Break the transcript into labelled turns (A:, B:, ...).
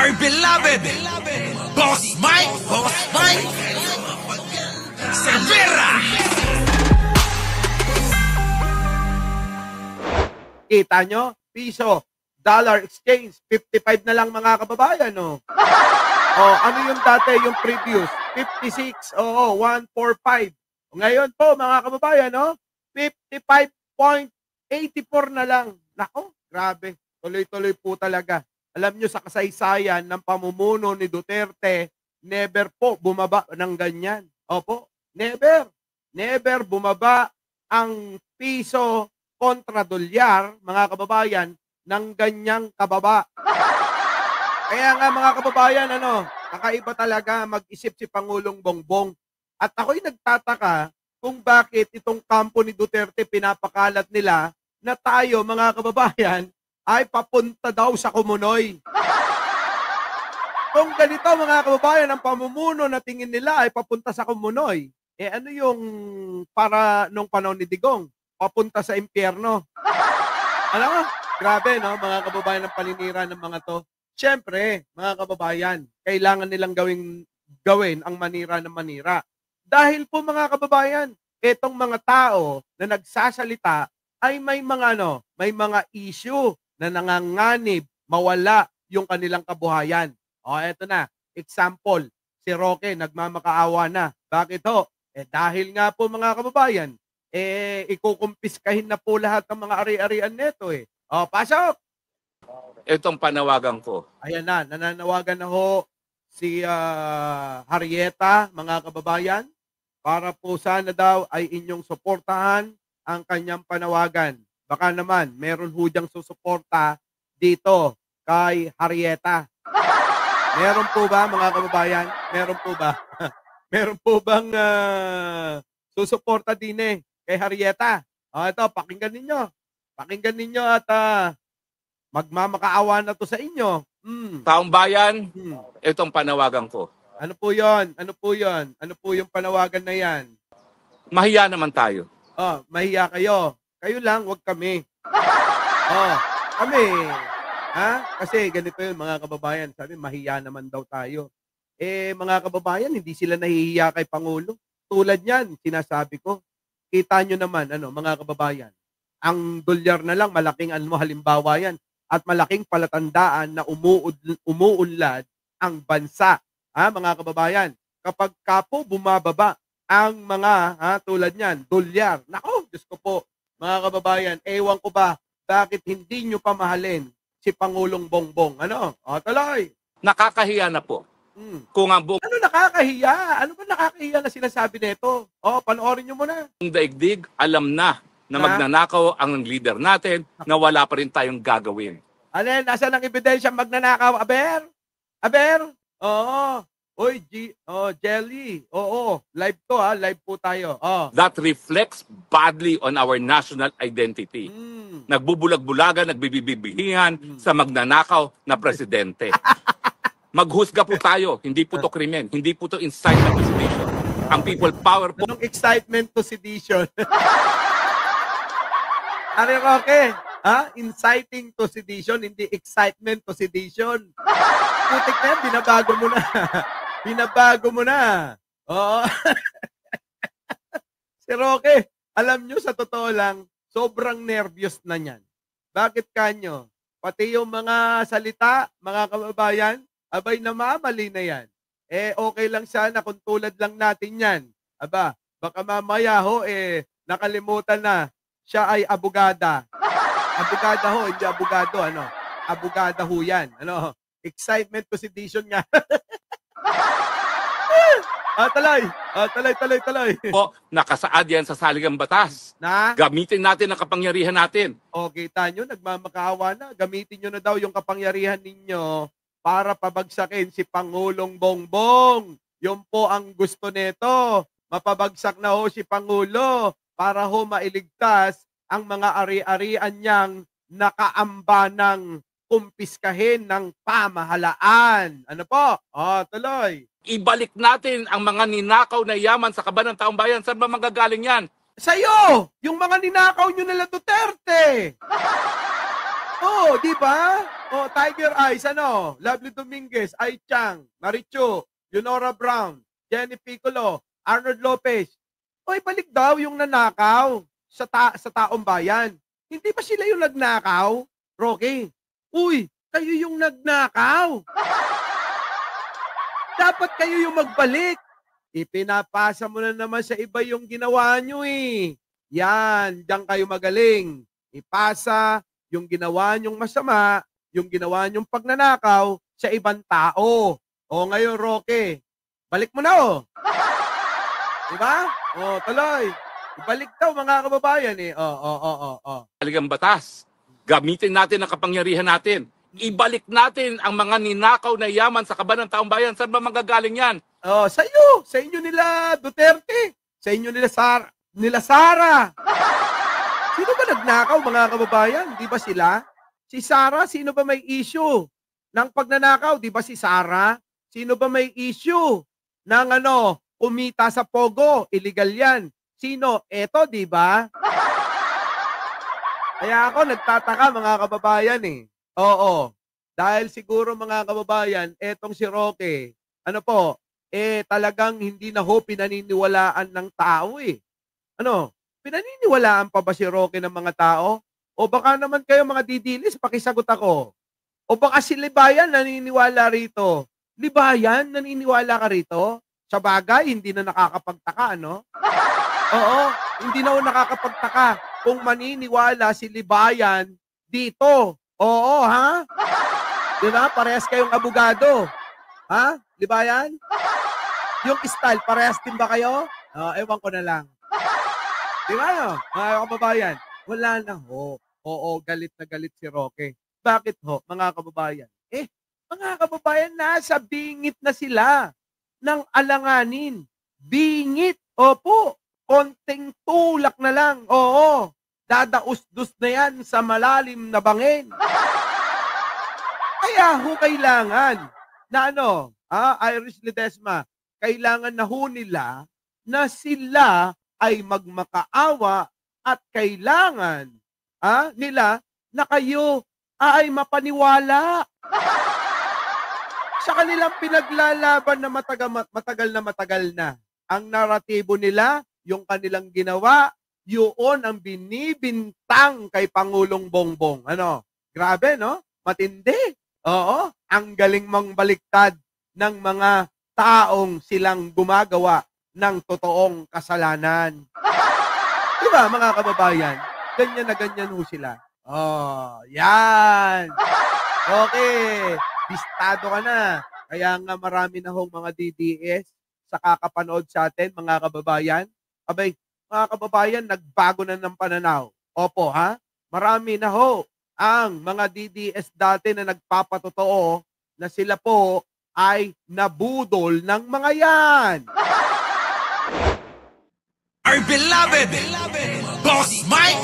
A: our beloved Boss Mike Cervera.
B: Kita nyo? Piso, dollar exchange, 55 na lang mga kababayan, no? Oh, ano yung dati, yung previous? 56, oo, 145. Ngayon po, mga kababayan, no? 55.84 na lang. Nako, grabe. Tuloy-tuloy po talaga. Alam nyo, sa kasaysayan ng pamumuno ni Duterte, never po bumaba ng ganyan. Opo, never. Never bumaba ang piso kontra dolyar, mga kababayan, ng ganyang kababa. Kaya nga mga kababayan, kakaiba talaga mag-isip si Pangulong Bongbong. At ako'y nagtataka kung bakit itong kampo ni Duterte pinapakalat nila na tayo, mga kababayan, ay papunta daw sa Kumunoy. Kung ganito, mga kababayan, ang pamumuno na tingin nila ay papunta sa Kumunoy, ano yung para nung panahon ni Digong? Papunta sa impyerno. Alam mo, grabe, no, mga kababayan, ng paninira ng mga to. Siyempre, mga kababayan, kailangan nilang gawin ang manira ng manira. Dahil po, mga kababayan, itong mga tao na nagsasalita ay may mga issue na nanganganib mawala yung kanilang kabuhayan. O, eto na. Example, si Roque nagmamakaawa na. Bakit ho? Dahil nga po, mga kababayan, ikukumpiskahin na po lahat ng mga ari-arian neto eh. O, pasok!
C: Itong panawagan ko.
B: Ayan na, nananawagan na ho si Harrieta, mga kababayan, para po sana daw ay inyong suportahan ang kanyang panawagan. Baka naman, meron ho diyang susuporta dito kay Harrieta. Meron po ba, mga kababayan? Meron po ba? Meron po bang susuporta din kay Harrieta? Ito, pakinggan ninyo. Pakinggan ninyo at magmamakaawa na to sa inyo.
C: Taong bayan, itong panawagan ko.
B: Ano po yon? Ano po yon? Ano po yung panawagan na yan?
C: Mahiya naman tayo.
B: Mahiya kayo. Kayo lang, wag kami. Kami. Kasi ganito yun, mga kababayan. Sabi, mahiya naman daw tayo. Mga kababayan, hindi sila nahihiya kay Pangulo. Tulad yan, sinasabi ko. Kita nyo naman, mga kababayan. Ang dolyar na lang, malaking halimbawa yan. At malaking palatandaan na umuunlad ang bansa. Mga kababayan, kapag kapo bumababa ang mga tulad niyan, dolyar. Nako, Diyos ko po, mga kababayan, ewan ko ba, bakit hindi nyo pamahalin si Pangulong Bongbong? Tuloy.
C: Nakakahiya na po. Kung ang buong
B: Ano nakakahiya? Ano ba nakakahiya na sinasabi nito? Panoorin nyo muna.
C: daigdig, alam na magnanakaw ang leader natin na wala pa rin tayong gagawin.
B: Nasaan ang ebidensya magnanakaw? Aber? Oo. Oy, Jelly. Oo. Live to live po tayo.
C: That reflects badly on our national identity. Nagbubulag-bulagan, nagbibibihihan sa magnanakaw na presidente. Maghusga po tayo. Hindi po to krimen. Hindi po to incitement to sedition. Ang people power po.
B: Anong excitement to sedition? Ari Roque, inciting to sedition, hindi excitement to sedition. Putik na yan, binabago mo na. Binabago mo na. Oo. Si Roque, alam nyo, sa totoo lang, sobrang nervyos na niyan. Bakit kanyo? Pati yung mga salita, mga kababayan, abay namamali na yan. Okay lang sana kung tulad lang natin yan. Baka mamaya nakalimutan na siya ay abogada. Abogada ho, hindi abogado, Abogada ho yan. Excitement to sedition nga. Tuloy.
C: Po, nakasaad yan sa saligang batas. Gamitin natin ang kapangyarihan natin.
B: Kita nyo, nagmamakaawa na. Gamitin nyo na daw yung kapangyarihan ninyo para pabagsakin si Pangulong Bongbong. Yun po ang gusto nito. Mapabagsak na ho si Pangulo para ho mailigtas ang mga ari-arian niyang nakaamba ng kumpiskahin ng pamahalaan. Ano po? Tuloy.
C: Ibalik natin ang mga ninakaw na yaman sa kaban ng taong bayan. Saan ba manggagaling yan?
B: Sa'yo! Yung mga ninakaw nyo nila Duterte! Di ba? Oh, Tiger Eyes, ano? Lovely Dominguez, Ai Chang, Marichu, Leonora Brown, Jenny Piccolo, Arnold Lopez. Oy, balik daw yung nanakaw sa taong bayan. Hindi ba sila yung nagnakaw? Rocky, uy, kayo yung nagnakaw. Dapat kayo yung magbalik. Ipinapasa mo na naman sa iba yung ginawa nyo eh. Yan, diyan kayo magaling. Ipasa yung ginawa nyong masama, yung ginawa nyong pagnanakaw sa ibang tao. O ngayon, Roque, balik mo na oh. Diba? O, tuloy. Ibalik daw mga kababayan eh.
C: Talagang batas. Gamitin natin ang kapangyarihan natin. Ibalik natin ang mga ninakaw na yaman sa kaban ng taong bayan. Saan ba manggagaling yan?
B: Oh, sa iyo, sa inyo nila Duterte, sa inyo nila Sara. Sino ba nagnakaw mga kababayan? Di ba sila? Si Sara, sino ba may issue ng pagnanakaw? Di ba si Sara? Sino ba may issue ng kumita sa Pogo? Illegal yan. Sino? Eto, di ba? Kaya ako nagtataka mga kababayan eh. Oo. Dahil siguro mga kababayan, etong si Roque, talagang hindi na pinaniniwalaan ng tao eh. Pinaniniwalaan pa ba si Roque ng mga tao? O baka naman kayo mga didilis, pakisagot ako. O baka si Libayan naniniwala rito? Libayan, naniniwala ka rito? Sa bagay, hindi na nakakapagtaka, ano? Oo, hindi na nakakapagtaka kung maniniwala si Libayan dito. Oo, ha? Diba? Parehas kayong abogado. Ha? Libayan? Yung style, parehas din ba kayo? Ewan ko na lang. Diba no? Mga kababayan, wala na ho. Oo, galit na galit si Roque. Bakit ho, mga kababayan? Mga kababayan, nasa bingit na sila ng alanganin. Bingit, opo. Konting tulak na lang, oo. Dadaus-dus na yan sa malalim na bangin. Kaya ho kailangan na Iris Ledesma, kailangan na ho nila na sila ay magmakaawa at kailangan nila na kayo ay mapaniwala sa kanilang pinaglalaban na matagal na. Ang naratibo nila, yung kanilang ginawa, yun ang binibintang kay Pangulong Bongbong. Grabe, no? Matindi. Oo, ang galing mang baliktad ng mga taong silang gumagawa ng totoong kasalanan. Diba, mga kababayan? Ganyan na ganyan ho sila. Oh, yan. Okay. Bistado ka na. Kaya nga marami na hong mga DDS sa kakapanood sa atin, mga kababayan. Abay, mga kababayan, nagbago na ng pananaw. Opo, ha? Marami na ho ang mga DDS dati na nagpapatotoo na sila po ay nabudol ng mga yan.
A: Our beloved Boss Mike.